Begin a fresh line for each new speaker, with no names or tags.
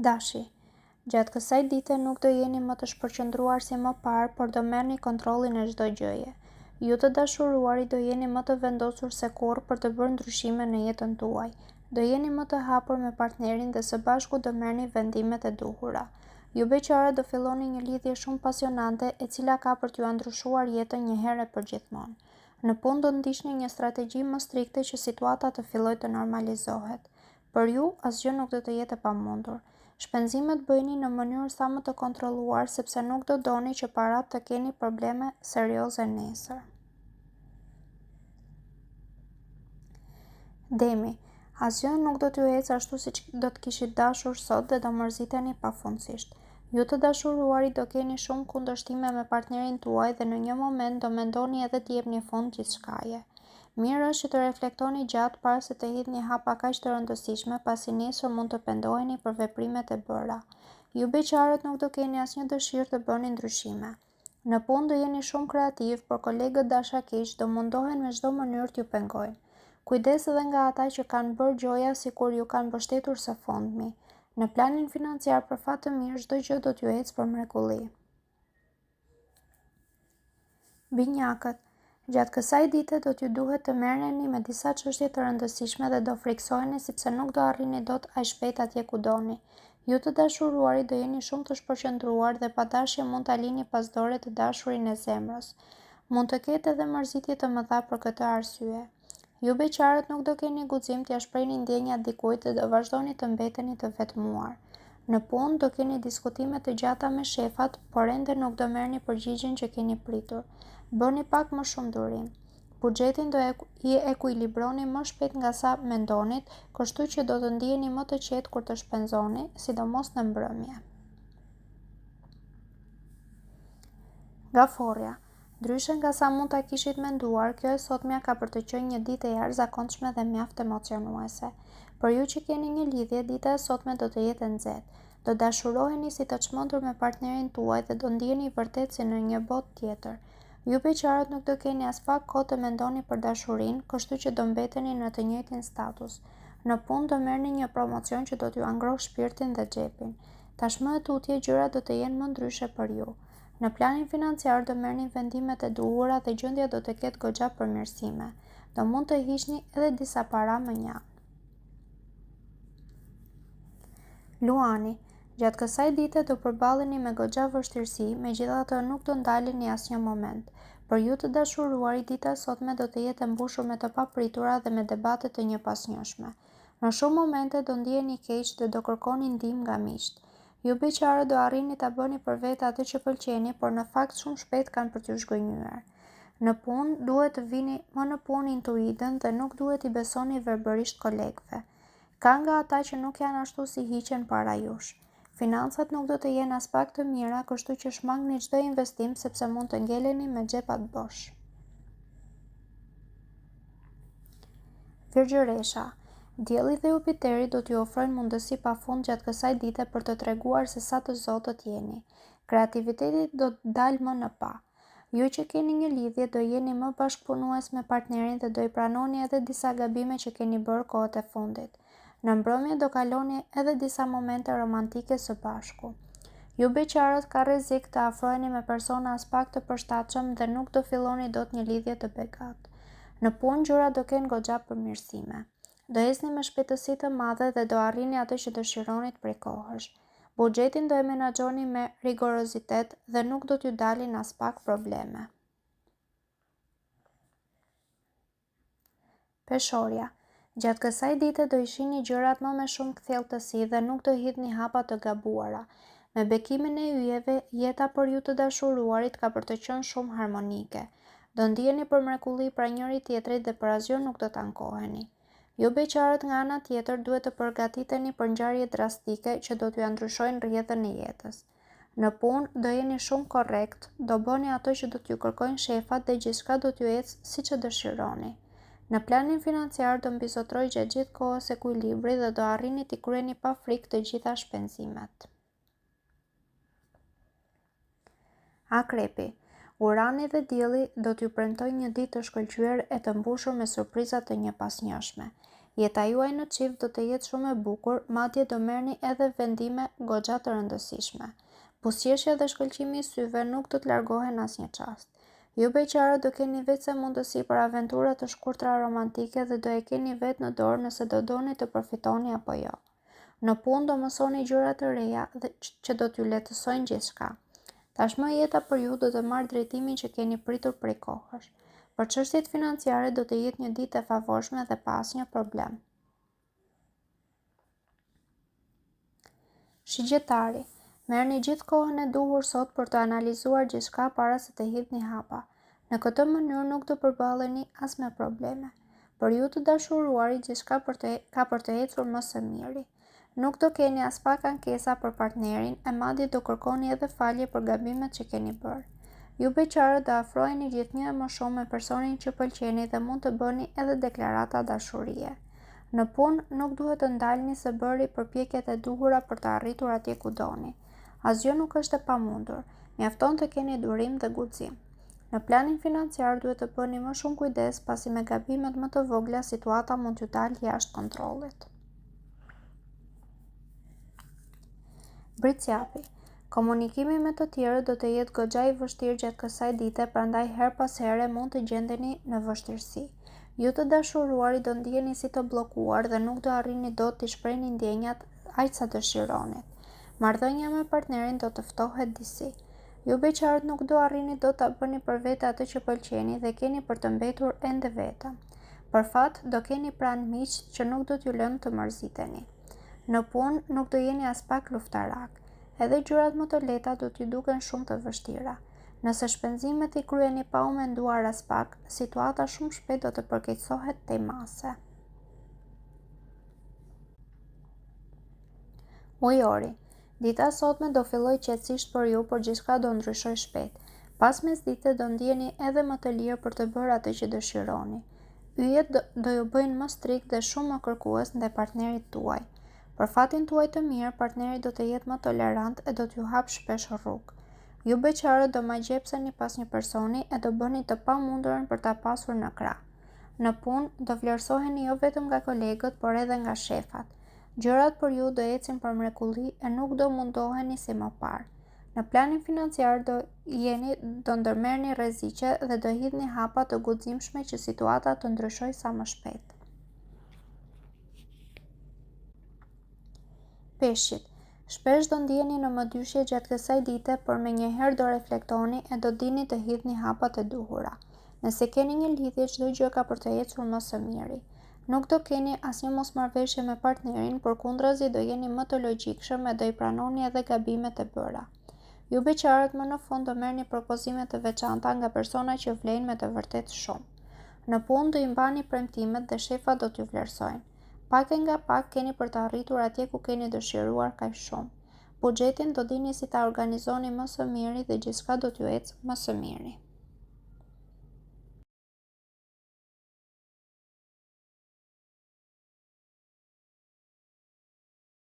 Dashi, gjatë kësaj dite nuk do jeni më të shpërqendruar si më parë, por do merrni kontrollin e çdo gjëje. Ju të dashuruari do jeni më të vendosur se kurrë për të bërë ndryshime në jetën tuaj. Do jeni më të hapur me partnerin dhe së bashku do merrni vendimet e duhura. Ju beqare do filloni një lidhje shumë pasionante e cila ka për t'ju ndryshuar jetën një herë për gjithmonë. Në punë do ndiqni një strategji më strikte që situata të fillojë të normalizohet. Për ju, asgjë nuk do të jetë e pamundur. Shpenzimet bëjni në mënyrë sa më të kontrolluar sepse nuk do doni që parat të keni probleme serioze nesër. Demi, asgjë nuk do t'ju ecë ashtu siç do të kishit dashur sot dhe do mërziteni pafundësisht. Ju të dashuruari do keni shumë kundërshtime me partnerin tuaj dhe në një moment do mendoni edhe t'i jepni fund gjithçkaje. Mirë është që të reflektoni gjatë para se të hidhni hapa kaq të rëndësishme, pasi nesër mund të pendoheni për veprimet e bëra. Ju beqarët nuk do keni asnjë dëshirë të bëni ndryshime. Në punë do jeni shumë kreativ, por kolegët dashakiq do mundohen me çdo mënyrë t'ju pengojnë. Kujdes edhe nga ata që kanë bërë gjoja sikur ju kanë mbështetur së fundmi. Në planin financiar për fat të mirë çdo gjë do t'ju ecë për mrekulli. Binjakët, gjatë kësaj dite do t'ju duhet të merreni me disa çështje të rëndësishme dhe do friksoheni sepse nuk do arrini dot aq shpejt atje ku doni. Ju të dashuruari do jeni shumë të shpërqendruar dhe pa dashje mund ta lini pas dore të dashurin e zemrës. Mund të ketë edhe mërzitje të mëdha për këtë arsye. Ju beqarët nuk do keni guxim t'ia shprehni ndjenjat dikujt dhe do vazhdoni të mbeteni të vetmuar. Në punë do keni diskutime të gjata me shefat, por ende nuk do merrni përgjigjen që keni pritur. Bëni pak më shumë durim. Buxhetin do i ekuilibroni më shpejt nga sa mendonit, kështu që do të ndiheni më të qetë kur të shpenzoni, sidomos në mbrëmje. Gaforja. Ndryshe nga sa mund ta kishit menduar, kjo e sotmja ka për të qenë një ditë e jashtëzakonshme dhe mjaft emocionuese. Për ju që keni një lidhje, dita e sotme do të jetë nxehtë. Do dashuroheni si të çmendur me partnerin tuaj dhe do ndiheni vërtet si në një botë tjetër. Ju beqarët nuk do keni as pak kohë të mendoni për dashurinë, kështu që do mbeteni në të njëjtin status. Në punë do merrni një promocion që do t'ju angrohë shpirtin dhe xhepin. Tashmë e tutje gjërat do të jenë më ndryshe për ju. Në planin financiar do merrni vendimet e duhura dhe gjendja do të ketë goxha përmirësime. Do mund të hiqni edhe disa para më njanë. Luani, gjatë kësaj dite do përballeni me goxha vështirësi, megjithatë nuk do ndaleni asnjë moment. Për ju të dashuruari, dita e sotme do të jetë e mbushur me të papritura dhe me debate të njëpasnjëshme. Në shumë momente do ndiheni keq dhe do kërkoni ndihmë nga miqt. Ju beqare do arrini ta bëni për vetë atë që pëlqeni, por në fakt shumë shpejt kanë për t'ju zhgënjyer. Në punë duhet të vini më në punë intuitën dhe nuk duhet i besoni verbërisht kolegëve. Ka nga ata që nuk janë ashtu si hiqen para jush. Financat nuk do të jenë as pak të mira, kështu që shmangni çdo investim sepse mund të ngeleni me xhepat bosh. Virgjëresha. Dielli dhe Jupiteri do t'ju ofrojnë mundësi pafund gjatë kësaj dite për të treguar se sa të zotët jeni. Kreativiteti do të dalë më në pa. Ju që keni një lidhje do jeni më bashkëpunues me partnerin dhe do i pranoni edhe disa gabime që keni bërë kohët e fundit. Në mbrëmje do kaloni edhe disa momente romantike së bashku. Ju beqarët ka rrezik të afroheni me persona as pak të përshtatshëm dhe nuk do filloni dot një lidhje të bekat. Në punë gjërat do kenë goxha përmirësime. Do ecni me shpejtësi të madhe dhe do arrini atë që dëshironit prej kohësh. Buxhetin do e menaxhoni me rigorozitet dhe nuk do t'ju dalin as pak probleme. Peshorja. Gjatë kësaj dite do i shihni gjërat më me shumë kthjelltësi dhe nuk do hidhni hapa të gabuara. Me bekimin e yjeve, jeta për ju të dashuruarit ka për të qenë shumë harmonike. Do ndiheni për mrekulli pra njëri tjetrit dhe për asgjë nuk do të ankoheni. Ju beqarët nga ana tjetër duhet të përgatiteni për ngjarje drastike që do t'ju ndryshojnë rrjedhën e jetës. Në punë do jeni shumë korrekt, do bëni ato që do t'ju kërkojnë shefat dhe gjithçka do t'ju ecë siç e dëshironi. Në planin financiar do mbizotrojë gjatë gjithë kohës ekuilibri dhe do arrini t'i kryeni pa frikë të gjitha shpenzimet. Akrepi. Urani dhe dielli do t'ju premtojnë një ditë të shkëlqyer e të mbushur me surpriza të njëpasnjëshme. Jeta juaj në çift do të jetë shumë e bukur, madje do merrni edhe vendime goxha të rëndësishme. Buzëqeshja dhe shkëlqimi i syve nuk do të largohen asnjë çast. Ju beqarët do keni vetë mundësi për aventura të shkurtra romantike dhe do e keni vetë në dorë nëse do doni të përfitoni apo jo. Në punë do mësoni gjëra të reja dhe që do t'ju lehtësojnë gjithçka. Tashmë jeta për ju do të marrë drejtimin që keni pritur prej kohësh. Për çështjet financiare do të jetë një ditë e favorshme dhe pa asnjë problem. Shigjetari, merrni gjithë kohën e duhur sot për të analizuar gjithçka para se të hidhni hapa. Në këtë mënyrë nuk do përballeni as me probleme. Për ju të dashuruarit gjithçka ka për të ecur më së miri. Nuk do keni as pak ankesa për partnerin e madje do kërkoni edhe falje për gabimet që keni bërë. Ju beqarët do afroheni gjithnjë më shumë me personin që pëlqeni dhe mund të bëni edhe deklarata dashurie. Në punë nuk duhet të ndalni së bëri përpjekjet e duhura për të arritur atje ku doni. Asgjë nuk është e pamundur, mjafton të keni durim dhe guxim. Në planin financiar duhet të bëni më shumë kujdes pasi me gabimet më të vogla situata mund t'ju dalë jashtë kontrollit. Britsjapi, komunikimi me të tjerët do të jetë goxha i vështirë gjatë kësaj dite, prandaj her pas here mund të gjendeni në vështirësi. Ju të dashuruarit do ndjeni si të bllokuar dhe nuk do arrini dot t'i shprehni ndjenjat aq sa dëshironi. Marrëdhënia me partnerin do të ftohet disi. Ju beqarët nuk do arrini dot ta bëni për vete atë që pëlqeni dhe keni për të mbetur ende vetëm. Për fat, do keni pranë miq që nuk do t'ju lënë të mërziteni. Në punë nuk do jeni as pak luftarak. Edhe gjërat më të lehta do t'ju duken shumë të vështira. Nëse shpenzimet i kryeni pa u menduar as pak, situata shumë shpejt do të përkeqësohet tej mase. Ujori, dita sotme do filloj qetësisht për ju, por gjithçka do ndryshoj shpejt. Pas mesdite do ndjeni edhe më të lirë për të bërë atë që dëshironi. Yjet do ju bëjnë më strikt dhe shumë më kërkues ndaj partnerit tuaj. Për fatin tuaj të mirë, partneri do të jetë më tolerant e do t'ju hap shpesh rrugë. Ju beqarët do magjepseni pas një personi e do bëni të pamundurën për ta pasur në krah. Në punë do vlerësoheni jo vetëm nga kolegët, por edhe nga shefat. Gjërat për ju do ecin për mrekulli e nuk do mundoheni si më parë. Në planin financiar do ndërmerrni rreziqe dhe do hidhni hapa të guximshme që situata të ndryshojë sa më shpejt. Peshqit, shpesh do ndjeni në mëdyshje gjatë kësaj dite, por menjëherë do reflektoni e do dini të hidhni hapat e duhura. Nëse keni një lidhje, çdo gjë ka për të ecur më së miri. Nuk do keni asnjë mosmarrveshje me partnerin, por kundrazi do jeni më të logjikshëm e do i pranoni edhe gabimet e bëra. Ju beqarët më në fund do merrni propozime të veçanta nga persona që vlen me të vërtetë shumë. Në punë do i mbani premtimet dhe shefat do t'ju vlerësojnë. Pak e nga pak keni për të arritur atje ku keni dëshiruar kaq shumë. Buxhetin do dini si ta organizoni më së miri dhe gjithçka do t'ju ecë më së miri.